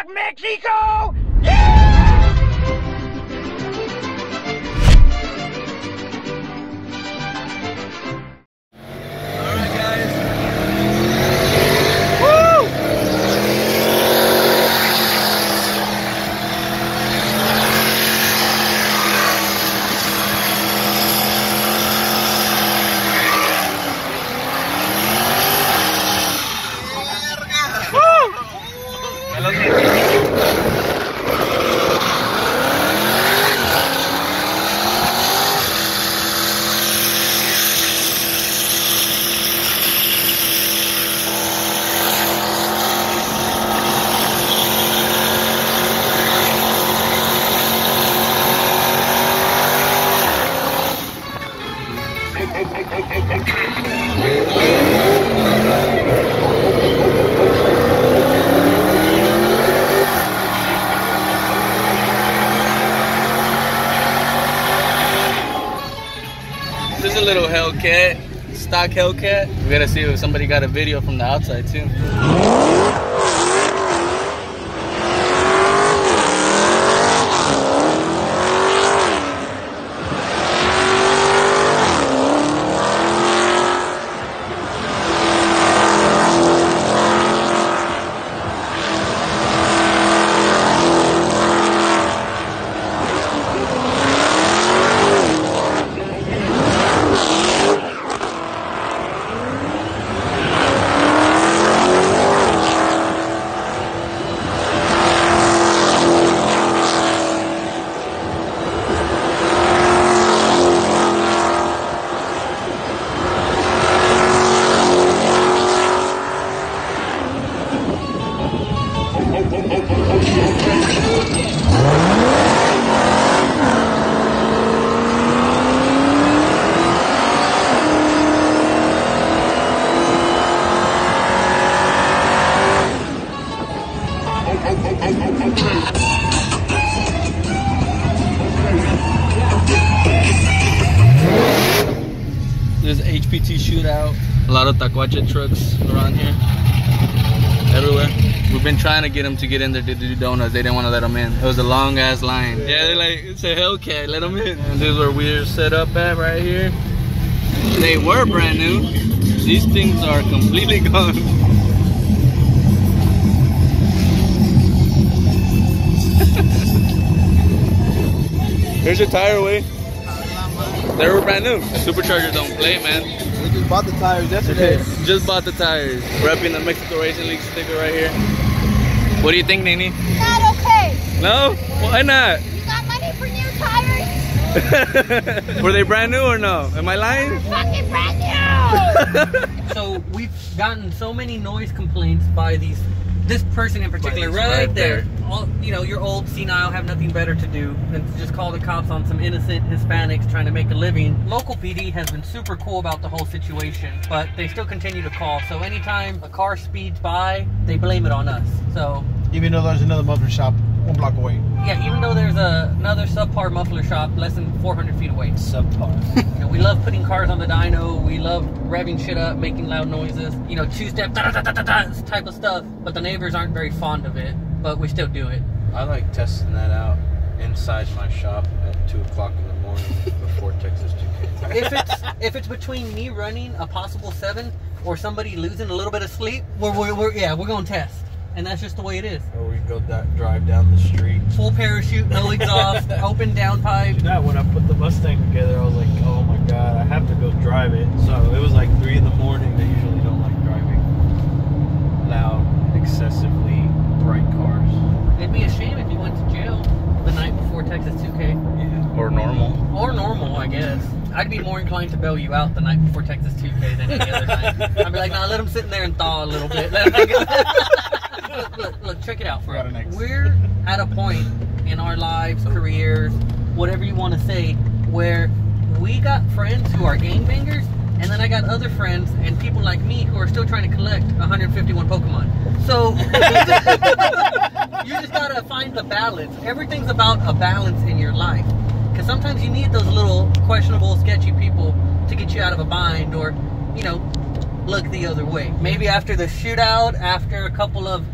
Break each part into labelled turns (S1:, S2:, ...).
S1: Mexico! Yeah!
S2: Alright, guys.
S1: Woo!
S2: This is a little Hellcat, stock Hellcat. We gotta see if somebody got a video from the outside too. There's HPT shootout. A lot of Tacuache trucks around here. Everywhere. We've been trying to get them to get in there to do donuts. They didn't want to let them in. It was a long ass line. Yeah, they're like, it's a Hellcat, let them in. And this is where we're set up at right here. They were brand new. These things are completely gone. Here's your tire away. They were brand new. The superchargers don't play, man.
S3: We just bought the tires yesterday.
S2: Just bought the tires. Repping the Mexico Racing League sticker right here. What do you think, Nene?
S4: Not okay.
S2: No? Why not?
S4: You got money for new tires?
S2: Were they brand new or no? Am I lying?
S4: They're fucking brand new!
S5: So we've gotten so many noise complaints by this person in particular, right there. All, you know, you're old, senile, have nothing better to do than to just call the cops on some innocent Hispanics trying to make a living. Local PD has been super cool about the whole situation, but they still continue to call. So anytime a car speeds by, they blame it on us. So
S3: Even though there's another muffler shop 1 block away.
S5: yeah, even though there's another subpar muffler shop less than 400 feet away.
S3: Subpar.
S5: You know, we love putting cars on the dyno. We love revving shit up, making loud noises. You know, two-step type of stuff. But the neighbors aren't very fond of it. But we still do it.
S6: I like testing that out inside my shop at 2 o'clock in the morning before Texas 2K.
S5: If it's between me running a possible 7 or somebody losing a little bit of sleep, we're going to test. And that's just the way it is.
S6: Or we go drive down the street.
S5: Full parachute, no exhaust, open downpipe.
S7: That when I put the Mustang together, I was like, oh my god, I have to go drive it. So it was like 3 in the morning. They usually don't like driving loud, excessively bright cars.
S5: It'd be a shame if you went to jail the night before Texas 2K.
S6: Yeah.
S2: Or normal.
S5: Or normal, I guess. I'd be more inclined to bail you out the night before Texas 2K than any other night. I'd be like, nah, let them sit in there and thaw a little bit. Look, check it out for us. We're at a point in our lives, careers, whatever you want to say, where we got friends who are gangbangers, and then I got other friends and people like me who are still trying to collect 151 Pokemon. So you just gotta find the balance. Everything's about a balance in your life. Because sometimes you need those little questionable, sketchy people to get you out of a bind or, you know, look the other way. Maybe after the shootout, after a couple of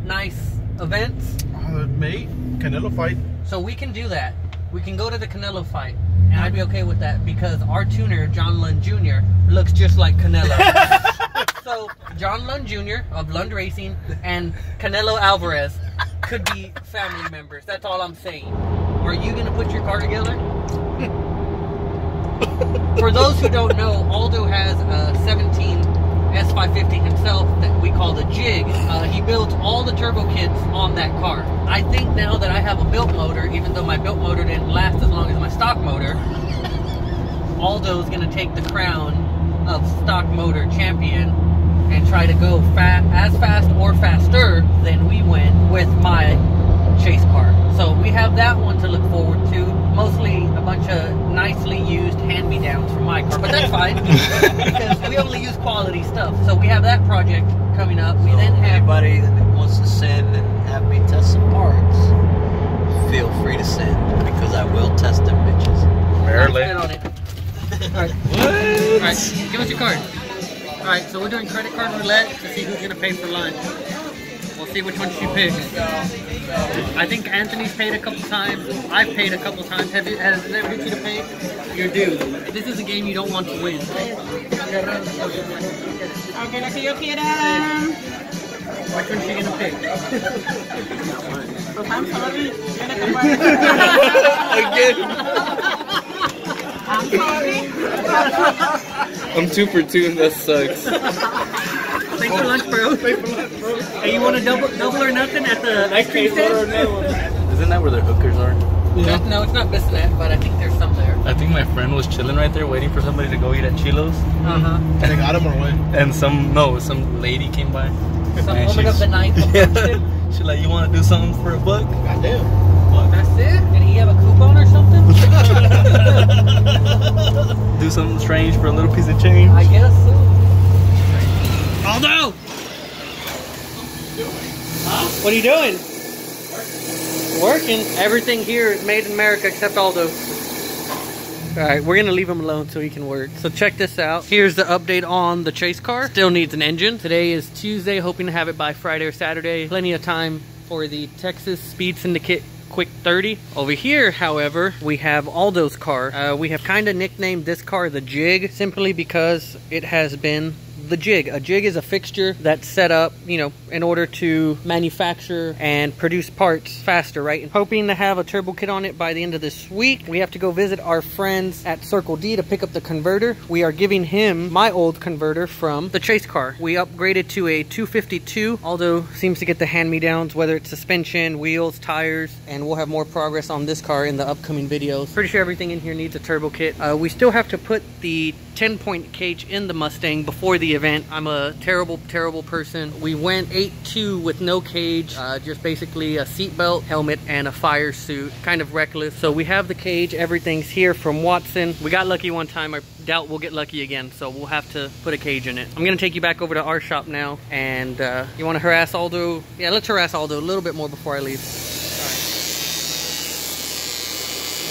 S5: nice events,
S3: Mate, Canelo fight.
S5: So we can do that. We can go to the Canelo fight, and I'd be okay with that because our tuner, John Lund Jr., looks just like Canelo. So John Lund Jr. of Lund Racing and Canelo Alvarez could be family members. That's all I'm saying. Are you gonna put your car together? For those who don't know, Aldo has a 17 S550 himself that we call the Jig. He built all the turbo kits on that car. I think now that I have a built motor, even though my built motor didn't last as long as my stock motor, Aldo's gonna take the crown of stock motor champion and try to go as fast or faster than we went with my chase car. So we have that one to look forward to. Mostly a bunch of nicely used hand-me-downs from my car, but that's fine because we only use quality stuff. So we have that project coming up. We then have
S1: anybody that wants to send and have me test some parts, feel free to send because I will test them bitches.
S2: Barely.
S5: on it. All right. All right. Give us your card. All right. So we're doing credit card roulette to see who's gonna pay for lunch. We'll see which one she picks. I think Anthony's paid a couple times. I've paid a couple times. Has it ever hit you to pay? You're due. This is a game you don't want to win.
S8: Okay, lo que yo quiera.
S5: Which one's she gonna pick?
S8: Pues I'm sorry. I'm sorry.
S2: I'm 2 for 2. That sucks.
S5: Thanks for lunch, bro. Hey, you want a double or nothing at the ice cream stand?
S6: Isn't that where the hookers are?
S2: Yeah.
S5: No, it's not Bissonnette, but I think there's some there.
S2: I think my friend was chilling right there waiting for somebody to go eat at Chilo's.
S3: They got him or what?
S2: And some lady came by.
S5: Some
S2: And
S5: woman of the night.
S2: Yeah. She's like, you want to do something for $1?
S3: Goddamn.
S5: That's it? Did he have a coupon or something?
S2: Do something strange for a little piece of change.
S5: I guess so. Aldo! What are you doing? Working. Everything here is made in America except Aldo. Alright, we're gonna leave him alone so he can work. So check this out. Here's the update on the chase car. Still needs an engine. Today is Tuesday, hoping to have it by Friday or Saturday. Plenty of time for the Texas Speed Syndicate Quick 30. Over here, however, we have Aldo's car. We have kind of nicknamed this car the Jig simply because it has been the Jig. A jig is a fixture that's set up, you know, in order to manufacture and produce parts faster, right? And hoping to have a turbo kit on it by the end of this week. We have to go visit our friends at Circle D to pick up the converter. We are giving him my old converter from the chase car. We upgraded to a 252, although seems to get the hand-me-downs, whether it's suspension, wheels, tires, and we'll have more progress on this car in the upcoming videos. Pretty sure everything in here needs a turbo kit. We still have to put the 10-point cage in the Mustang before the event. I'm a terrible person. We went 8-2 with no cage, just basically a seatbelt, helmet, and a fire suit. Kind of reckless. So we have the cage, everything's here from Watson. We got lucky one time. I doubt we'll get lucky again, so we'll have to put a cage in it. I'm gonna take you back over to our shop now, and you wanna harass Aldo? Yeah, let's harass Aldo a little bit more before I leave.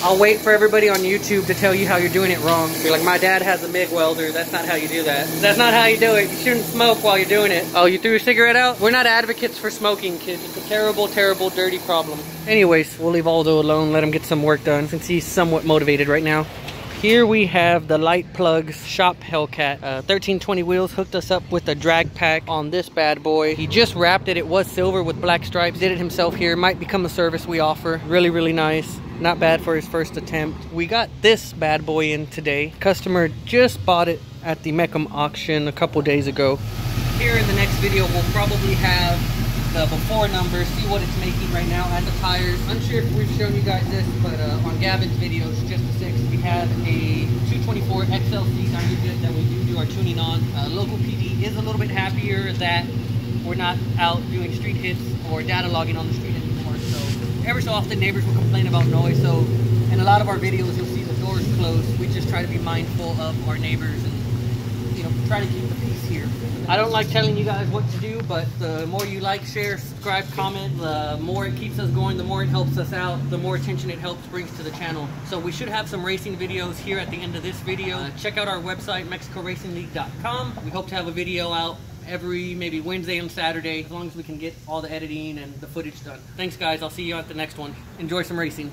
S5: I'll wait for everybody on YouTube to tell you how you're doing it wrong. Be like, my dad has a MIG welder. That's not how you do that. That's not how you do it. You shouldn't smoke while you're doing it. Oh, you threw your cigarette out? We're not advocates for smoking, kids. It's a terrible, terrible, dirty problem. Anyways, we'll leave Aldo alone. Let him get some work done since he's somewhat motivated right now. Here we have the Light Plugs Shop Hellcat. 1320 wheels hooked us up with a drag pack on this bad boy. He just wrapped it. It was silver with black stripes. Did it himself here. Might become a service we offer. Really, really nice. Not bad for his first attempt. We got this bad boy in today. Customer just bought it at the Meckham auction a couple days ago. Here in the next video, we'll probably have the before numbers, see what it's making right now, and the tires. Unsure if we've shown you guys this, but on Gavin's videos, just the 6, we have a 224 XLC unit that we do our tuning on. Local PD is a little bit happier that we're not out doing street hits or data logging on the street anymore. So every so often neighbors will complain about noise. So in a lot of our videos, you'll see the doors closed. We just try to be mindful of our neighbors and, you know, try to keep the peace here. I don't like telling you guys what to do, but the more you like, share, subscribe, comment, the more it keeps us going, the more it helps us out, the more attention it helps brings to the channel. So we should have some racing videos here at the end of this video. Check out our website, MexicoRacingLeague.com. We hope to have a video out every maybe Wednesday and Saturday, as long as we can get all the editing and the footage done. Thanks, guys. I'll see you at the next one. Enjoy some racing.